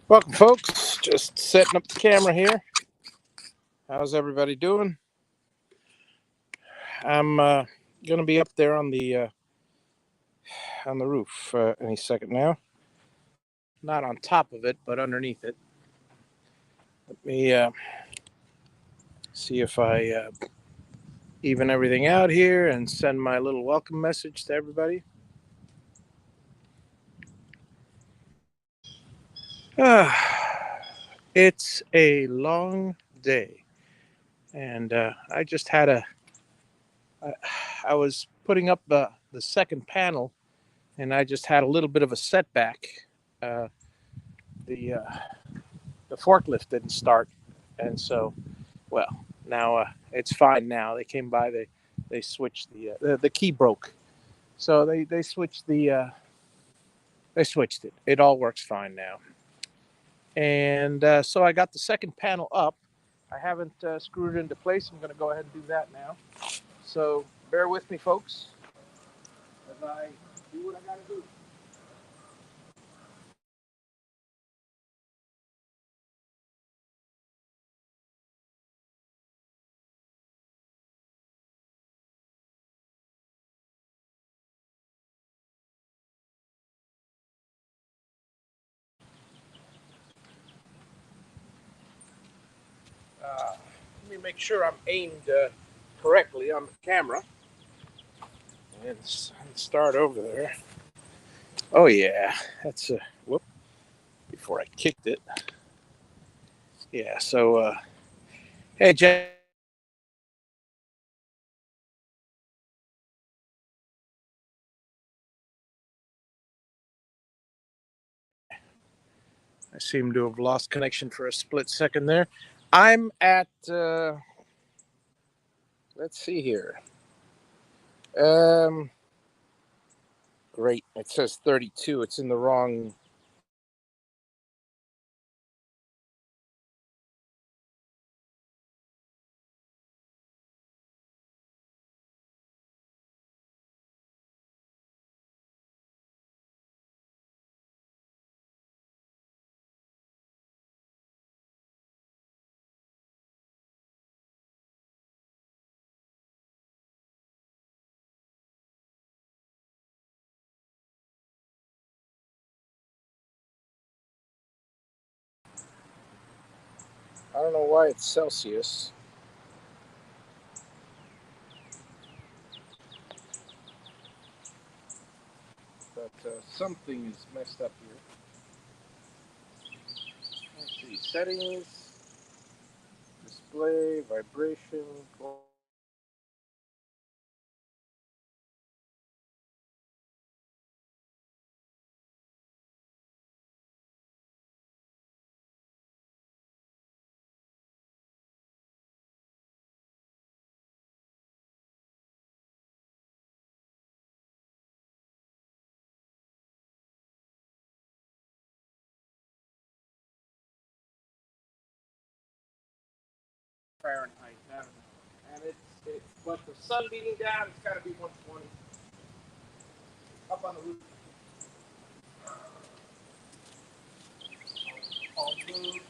Welcome, folks. Just setting up the camera here. How's everybody doing? I'm going to be up there on the roof any second now. Not on top of it, but underneath it. Let me see if I even everything out here and send my little welcome message to everybody. It's a long day, and I just had I, I was putting up the second panel, and I just had a little bit of a setback. Uh, the the forklift didn't start, and so now it's fine. Now they came by, they switched the key broke, so they switched it. It all works fine now, and so I got the second panel up. I haven't screwed it into place. I'm going to go ahead and do that now. So bear with me, folks, as I do what I got to do. Let me make sure I'm aimed correctly on the camera and start over there. Oh yeah, that's a whoop. Before I kicked it. Yeah. So hey, Jeff. I seem to have lost connection for a split second there. I'm at. Let's see here. Um. Great. It says 32. It's in the wrong. I don't know why it's Celsius, but something is messed up here. Let's see. Settings, display, vibration. Fahrenheit. I don't know. And it's but the sun beating down. It's got to be 120 up on the roof. On the roof.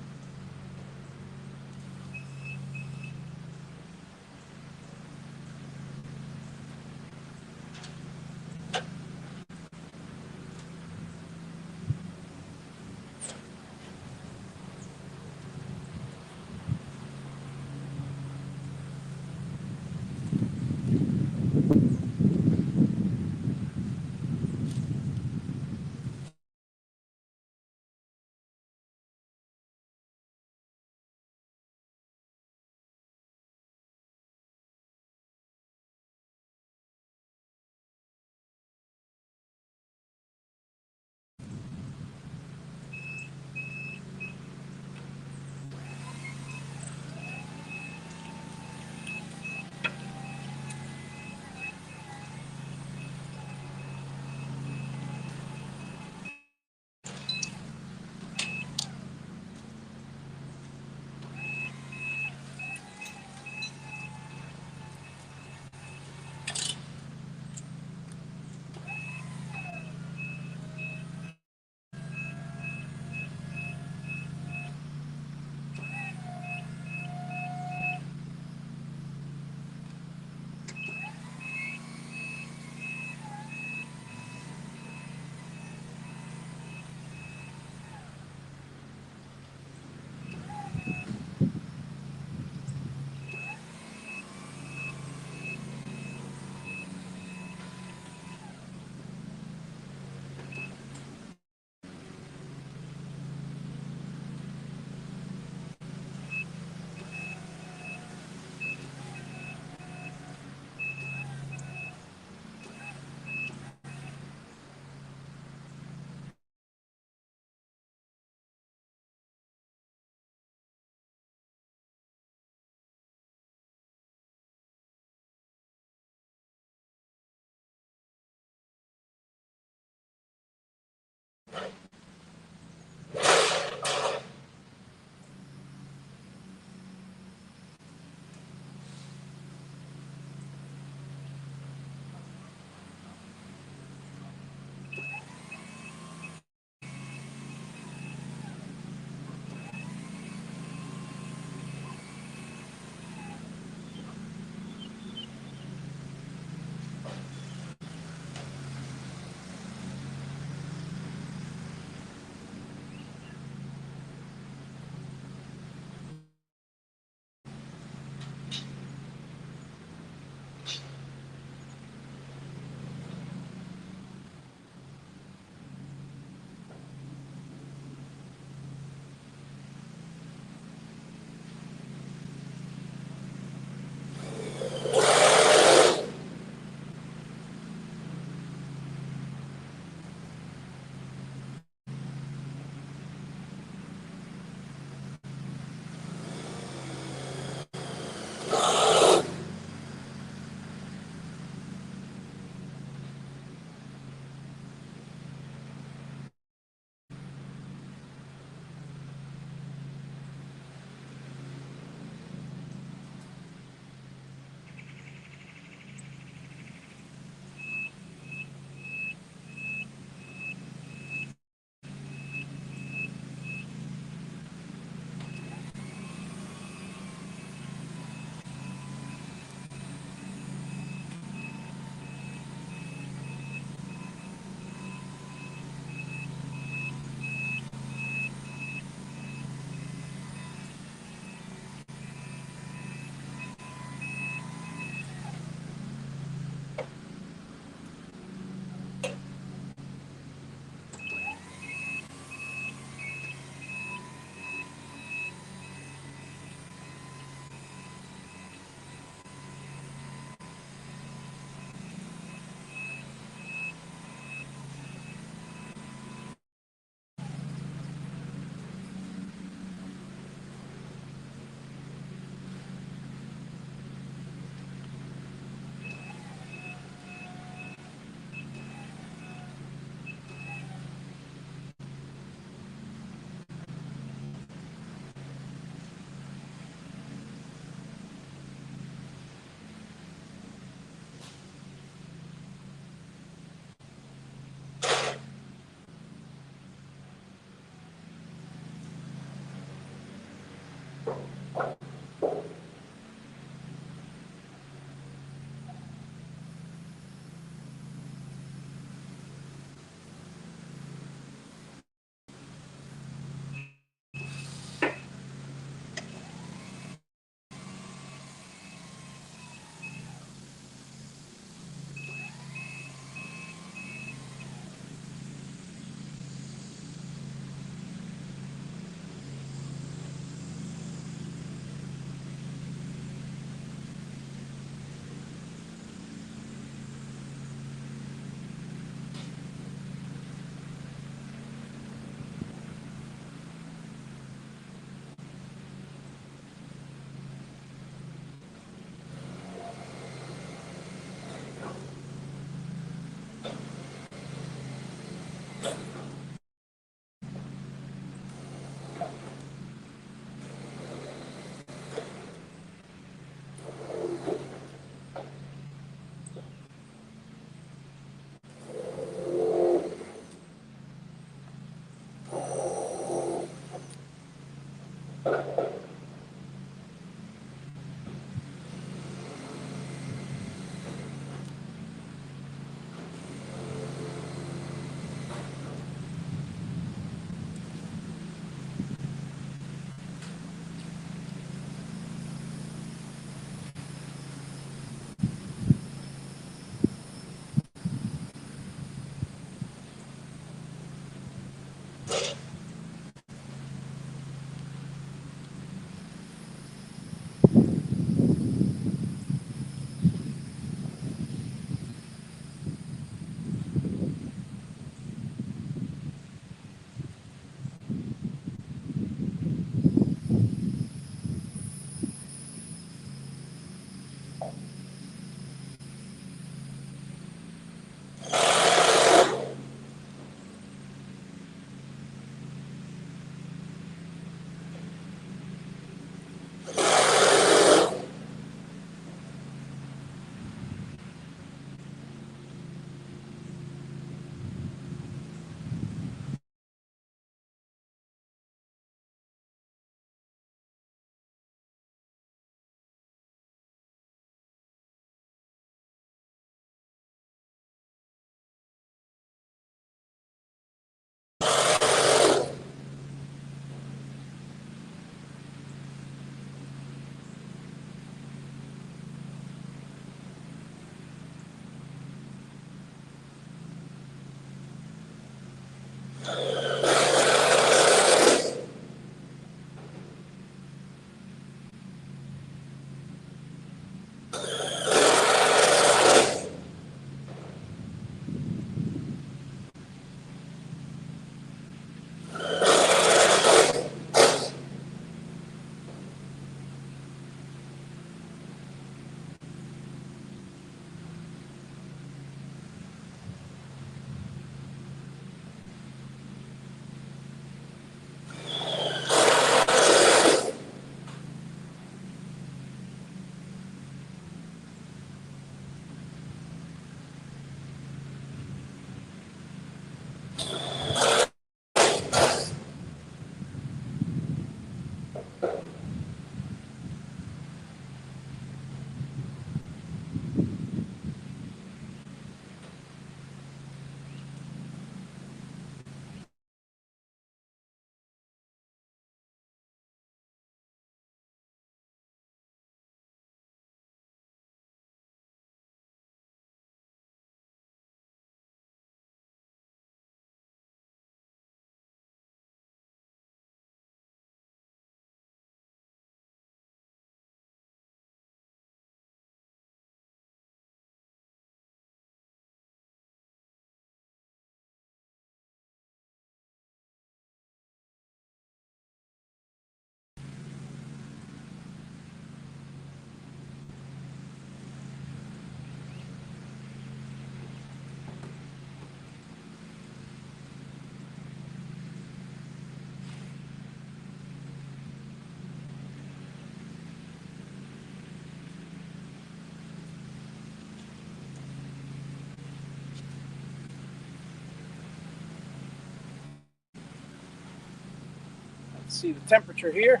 see the temperature here.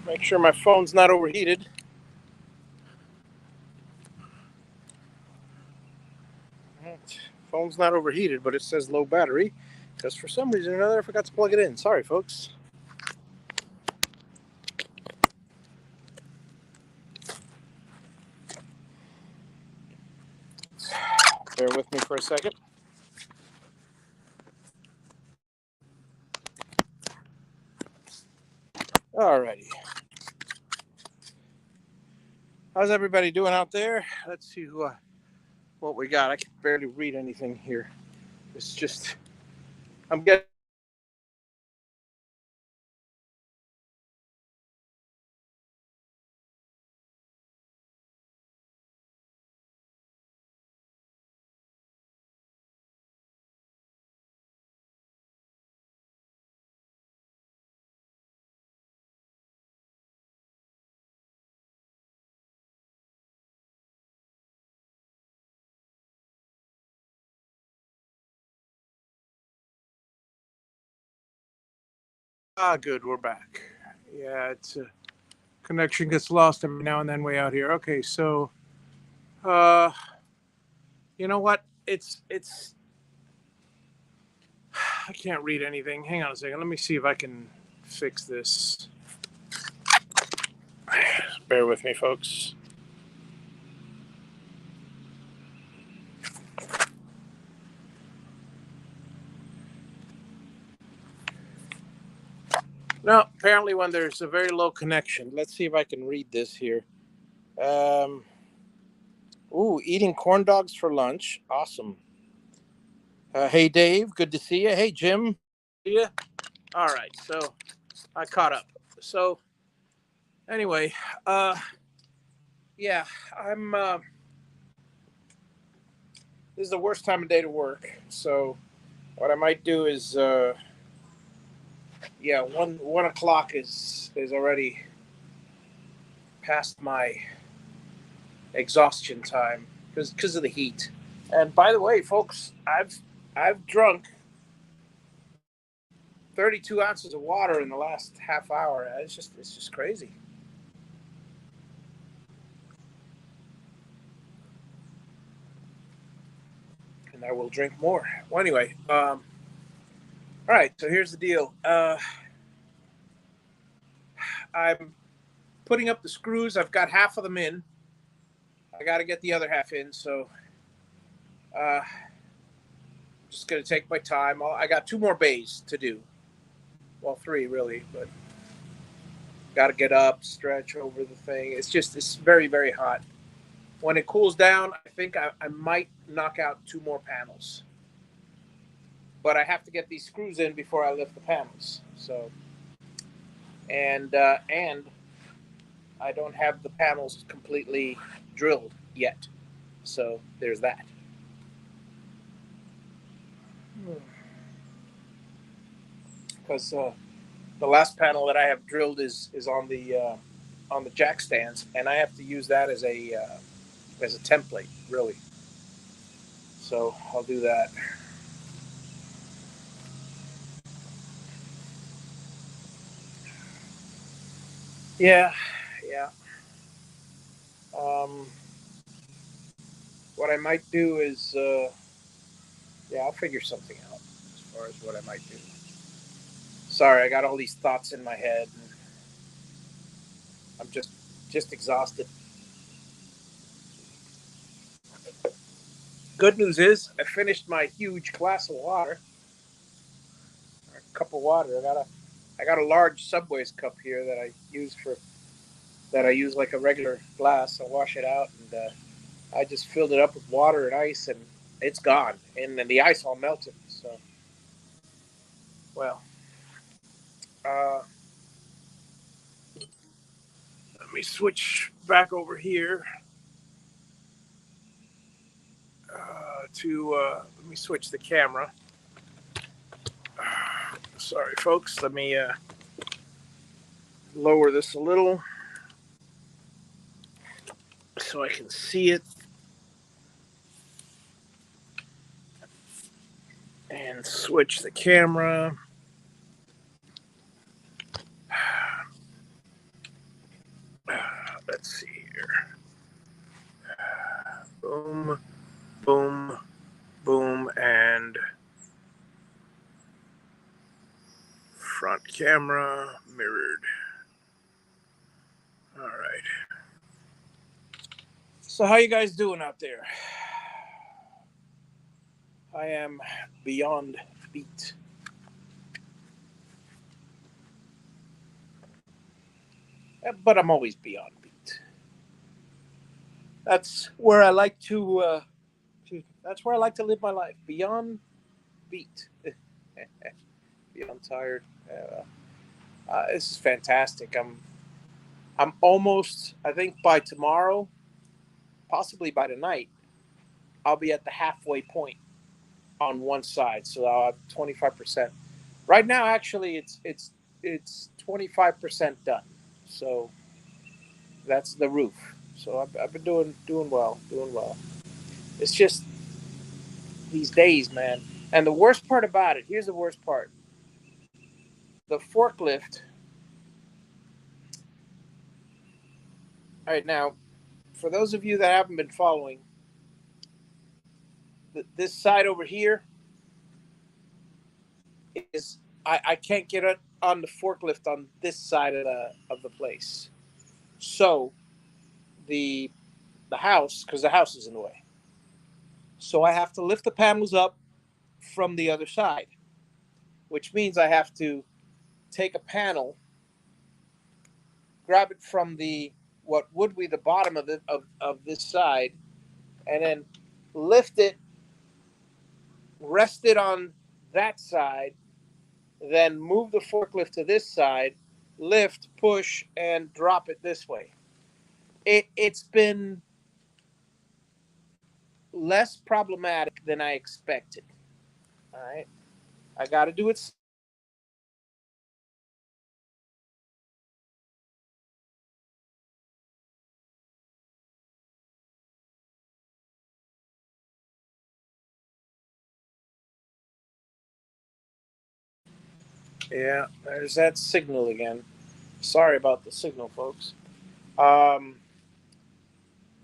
Make sure my phone's not overheated. Phone's not overheated, but it says low battery because for some reason or another I forgot to plug it in. Sorry, folks. Bear with me for a second. Alrighty. How's everybody doing out there? Let's see what we got. I can barely read anything here. It's just, I'm getting. Good. We're back. Yeah, it's connection gets lost every now and then way out here. Okay, so, uh, you know what? It's. I can't read anything. Hang on a second. Let me see if I can fix this. Bear with me, folks. No, apparently when there's a very low connection. Let's see if I can read this here. Um, eating corn dogs for lunch. Awesome. Hey, Dave. Good to see you. Hey, Jim. See ya. All right. So I caught up. So anyway, uh, yeah, I'm. This is the worst time of day to work. So what I might do is, yeah, one o'clock is already past my exhaustion time because of the heat. And by the way, folks, I've drunk 32 ounces of water in the last half hour. It's just crazy. And I will drink more. Well, anyway, all right. So here's the deal. I'm putting up the screws. I've got half of them in. I got to get the other half in. So, uh, just gonna take my time. I got two more bays to do. Well, three really, but got to get up, stretch over the thing. It's very very hot. When it cools down, I think I might knock out two more panels. But I have to get these screws in before I lift the panels. So, and I don't have the panels completely drilled yet. So there's that. Because the last panel that I have drilled is on the jack stands, and I have to use that as a template, really. So I'll do that. Yeah, yeah. Um, what I might do is, yeah, I'll figure something out as far as what I might do. Sorry, I got all these thoughts in my head, and I'm just exhausted. Good news is I finished my huge glass of water, or a cup of water. I got a large Subway's cup here that I use like a regular glass. I wash it out, and I just filled it up with water and ice, and it's gone. And then the ice all melted. So, well, uh, let me switch back over here to. Let me switch the camera. Sorry, folks. Let me lower this a little so I can see it and switch the camera. let's see here. Boom, boom, boom, and front camera mirrored. All right. So how you guys doing out there? I am beyond beat. But I'm always beyond beat. That's where I like that's where I like to live my life. Beyond beat. Beyond tired. This is fantastic. I'm almost. I think by tomorrow, possibly by tonight, I'll be at the halfway point on one side. So I'll have 25%. Right now, actually, it's 25% done. So that's the roof. So I've been doing well, doing well. It's just these days, man. And the worst part about it, here's the worst part. The forklift. All right, now, for those of you that haven't been following, this side over here is I can't get it on the forklift on this side of the place. So the the house, because the house is in the way. So I have to lift the panels up from the other side, which means I have to take a panel, grab it from the what would be the bottom of this side, and then lift it, rest it on that side, then move the forklift to this side, lift, push, and drop it this way. It's been less problematic than I expected. All right, I got to do it. Yeah, there's that signal again. Sorry about the signal, folks. Um,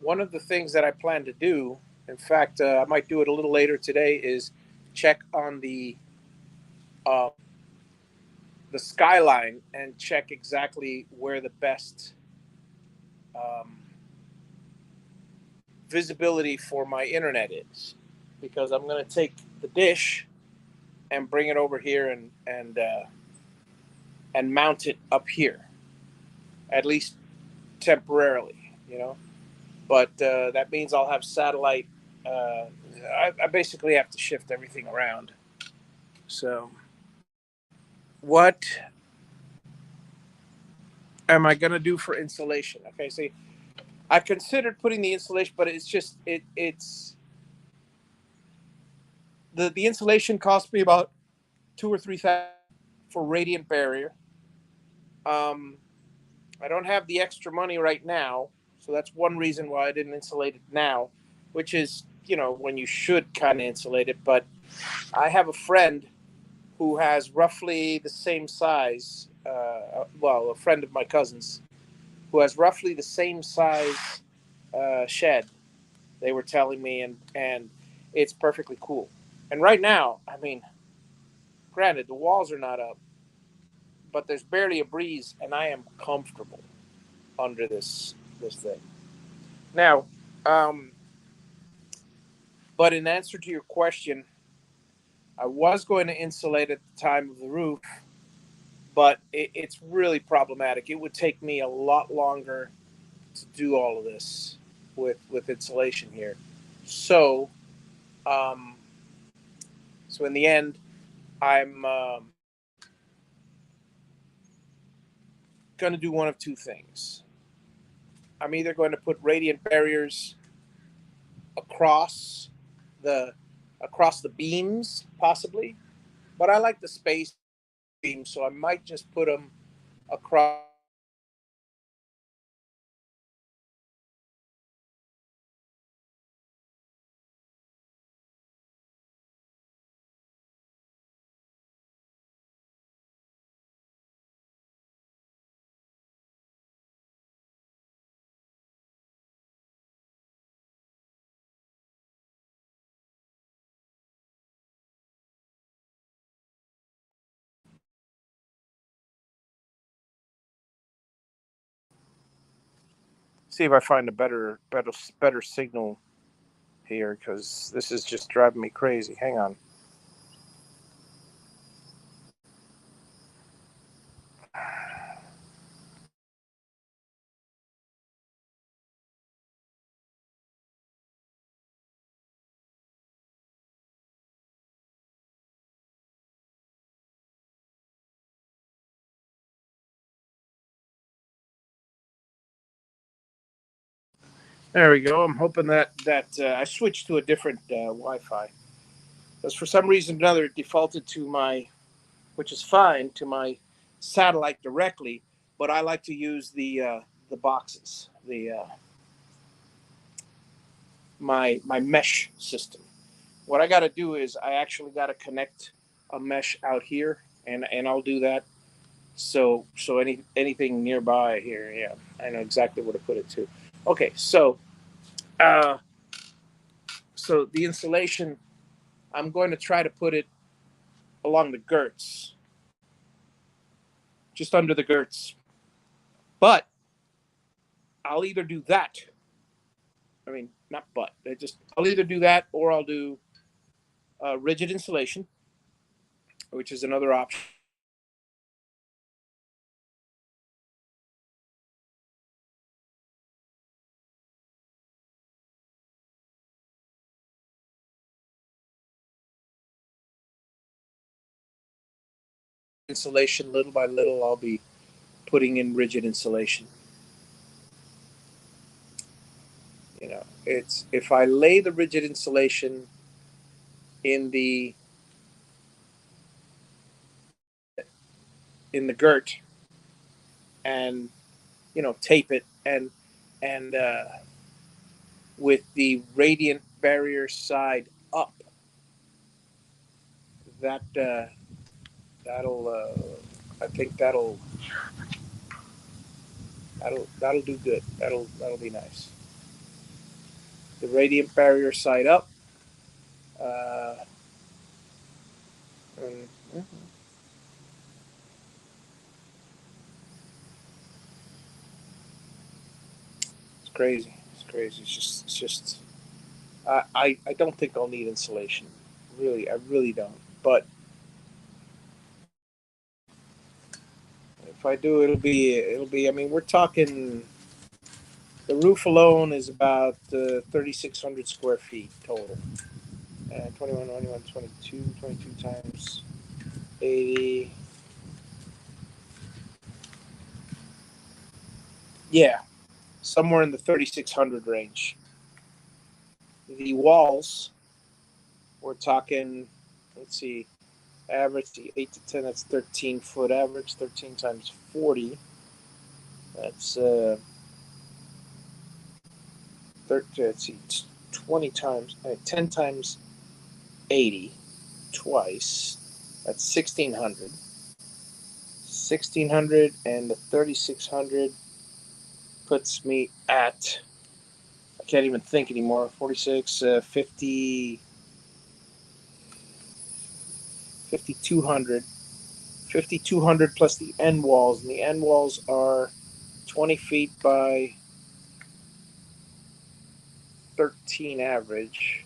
One of the things that I plan to do, in fact, I might do it a little later today, is check on uh, the skyline and check exactly where the best um, visibility for my internet is, because I'm going to take the dish and bring it over here and mount it up here, at least temporarily, you know. But that means I'll have satellite. I basically have to shift everything around. So, what am I going to do for insulation? Okay, see, I considered putting the insulation, but it's just it's the insulation cost me about 2 or 3 thousand for radiant barrier. Um, I don't have the extra money right now, so that's one reason why I didn't insulate it now, which is when you should kind of insulate it. But I have a friend who has roughly the same size. Well, a friend of my cousin's who has roughly the same size shed. They were telling me, and it's perfectly cool. And right now, I mean, granted, the walls are not up, but there's barely a breeze, and I am comfortable under this thing. Now, um, but in answer to your question, I was going to insulate at the time of the roof, but it's really problematic. It would take me a lot longer to do all of this with insulation here. So, um, so in the end, I'm going to do one of two things. I'm either going to put radiant barriers across the across the beams, possibly, but I like the space beams, so I might just put them across see if I find a better signal here, because this is just driving me crazy. Hang on. There we go. I'm hoping that I switched to a different Wi-Fi, because for some reason or another it defaulted to my, which is fine, to my satellite directly, but I like to use the boxes, the my mesh system. What I got to do is I actually got to connect a mesh out here, and I'll do that. So anything nearby here, yeah, I know exactly where to put it to. Okay, uh, so the installation, I'm going to try to put it along the girts, just under the girts. But I'll either do that. I mean, not but. I'll either do that, or I'll do rigid insulation, which is another option. Insulation, little by little, I'll be putting in rigid insulation. It's if I lay the rigid insulation in the girt, and tape it, and with the radiant barrier side up, that that'll I think that'll do good. That'll be nice. The radiant barrier side up, uh, and, it's crazy. It's crazy. It's just I don't think I'll need insulation. Really, I really don't. But if I do, it'll be. I mean, we're talking. The roof alone is about 3,600 square feet total. 21, 21, 22, 22 times 80. Yeah, somewhere in the 3,600 range. The walls, we're talking, let's see, average, the 8 to 10, that's 13-foot average. 13 times 40, that's 13, let's see, 20 times, 10 times 80, twice. That's 1,600. 1,600 and the 3,600 puts me at, I can't even think anymore, 46, 50, 5,200. 5,200 plus the end walls, and the end walls are 20 feet by 13 average.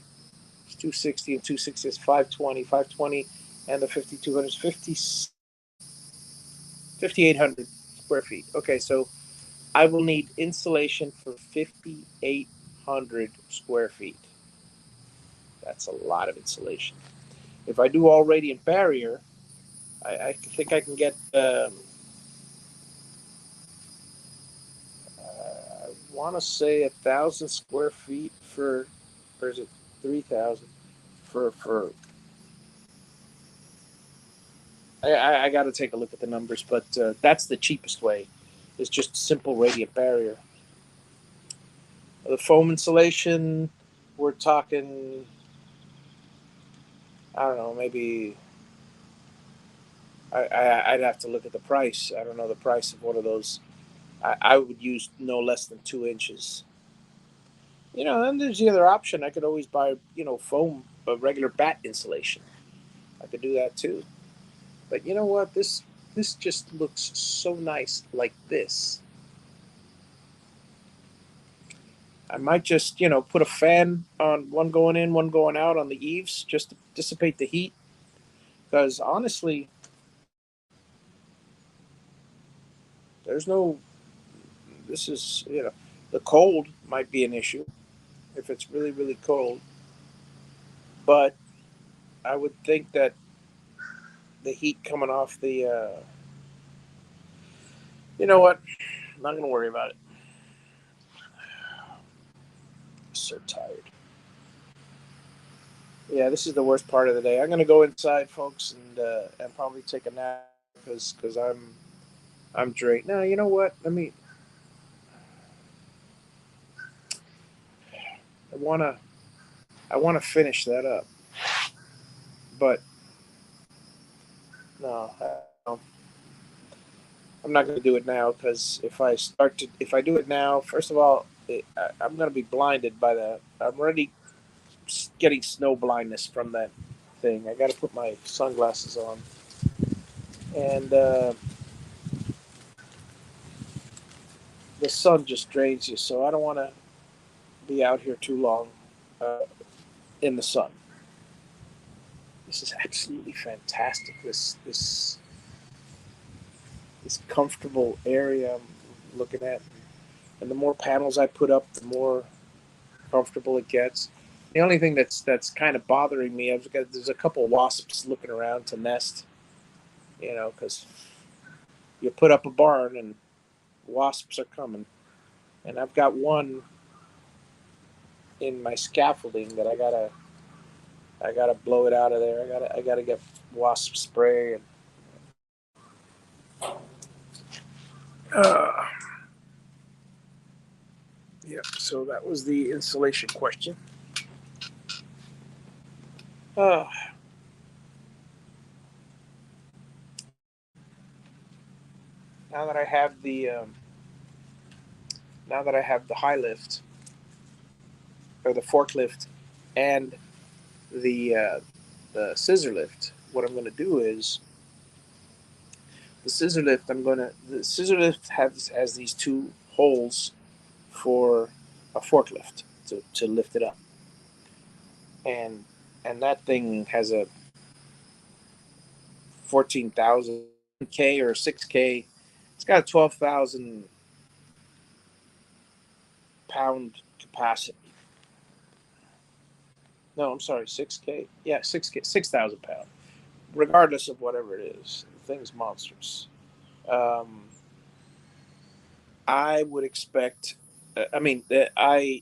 It's 260, and 260 is 520. 520 and the 5,200 is 5,800 square feet. Okay, so I will need insulation for 5,800 square feet. That's a lot of insulation. If I do all radiant barrier, I think I can get, I want to say 1,000 square feet for, or is it 3,000 for? I got to take a look at the numbers, but that's the cheapest way. Is just simple radiant barrier. The foam insulation, we're talking, I don't know, maybe I'd have to look at the price. I don't know the price of one of those. I would use no less than 2 inches. Then there's the other option. I could always buy, foam, regular bat insulation. I could do that too. But you know what? This just looks so nice like this. I might just, put a fan on, one going in, one going out on the eaves, just to dissipate the heat. Because honestly, there's no, this is, the cold might be an issue if it's really, really cold. But I would think that the heat coming off you know what? I'm not going to worry about it. I'm so tired. Yeah, this is the worst part of the day. I'm going to go inside, folks, and probably take a nap because I'm drained. Now, you know what? I want to I want to finish that up. But no, I'm not going to do it now because if I do it now, first of all, I'm going to be blinded by I'm already getting snow blindness from that thing. I got to put my sunglasses on, and the sun just drains you. So I don't want to be out here too long uh, in the sun. This is absolutely fantastic. This comfortable area I'm looking at, and the more panels I put up, the more comfortable it gets. The only thing that's kind of bothering me, there's a couple wasps looking around to nest, because you put up a barn and wasps are coming, and I've got one in my scaffolding that I gotta blow it out of there. I gotta get wasp spray and uh, yeah. So that was the insulation question. Uh, now that I have the high lift or the forklift and the scissor lift, what I'm going to do is the scissor lift has these two holes for a forklift to lift it up, and that thing has a 14,000K or 6K. It's got a 12,000 pound capacity. No, I'm sorry, 6K. Yeah, 6K, 6,000 pound. Regardless of whatever it is, the thing's monstrous. Um, I would expect. I mean, they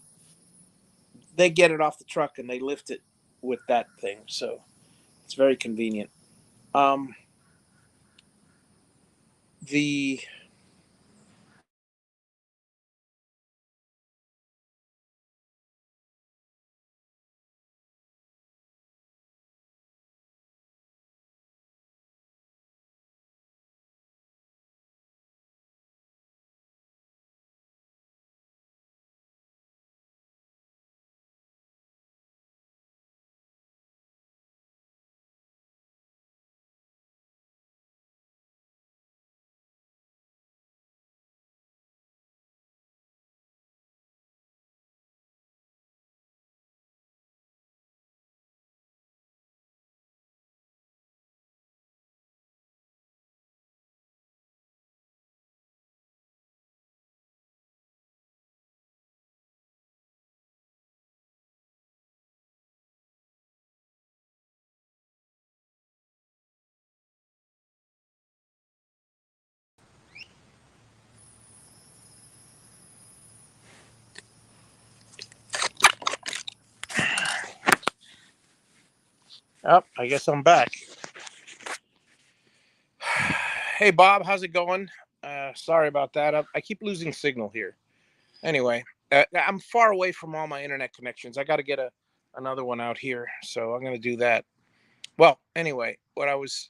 get it off the truck and they lift it with that thing, so it's very convenient. Um, the Oh, I guess I'm back. Hey Bob, how's it going? Sorry about that. I keep losing signal here. Anyway, I'm far away from all my internet connections. I got to get another one out here, so I'm going to do that. Well, anyway, what I was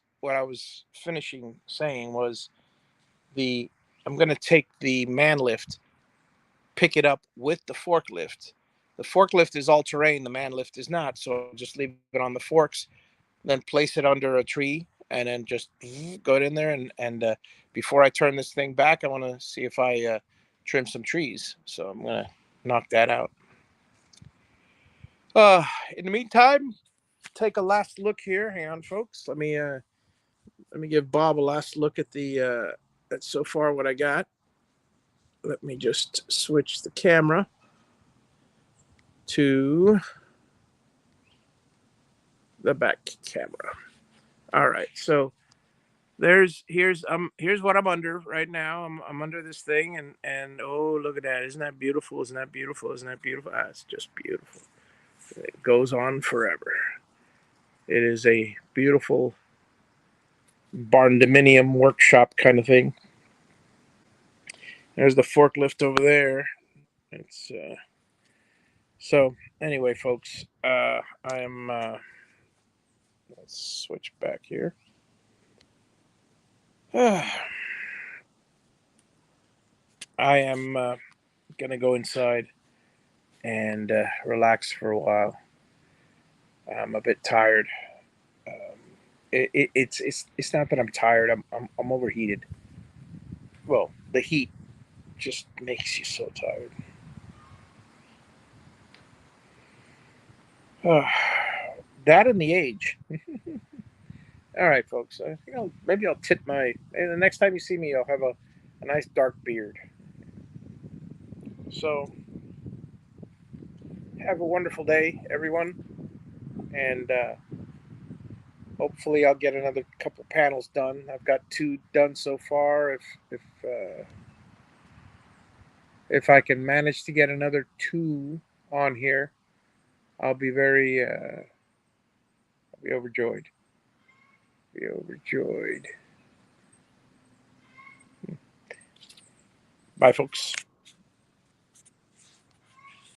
finishing saying was the I'm going to take the man lift, pick it up with the forklift. The forklift is all terrain. The man lift is not. So I'll just leave it on the forks, then place it under a tree, and then just go in there and before I turn this thing back, I want to see if I trim some trees. So I'm gonna knock that out. In the meantime, take a last look here. Hang on, folks. Let me give Bob a last look at the at so far what I got. Let me just switch the camera to the back camera. All right, so here's what I'm under right now. I'm under this thing, and oh, look at that! Isn't that beautiful? Isn't that beautiful? Isn't that beautiful? Ah, it's just beautiful. It goes on forever. It is a beautiful barn dominium workshop kind of thing. There's the forklift over there. It's so anyway, folks. I am. Let's switch back here. I am gonna go inside and relax for a while. I'm a bit tired. Um, it's not that I'm tired. I'm overheated. Well, the heat just makes you so tired. That and the age. All right, folks. I think maybe I'll tip my. And the next time you see me, I'll have a nice dark beard. So have a wonderful day, everyone, and hopefully I'll get another couple panels done. I've got 2 done so far. If I can manage to get another 2 on here, I'll be I'll be overjoyed. Be overjoyed. Bye, folks.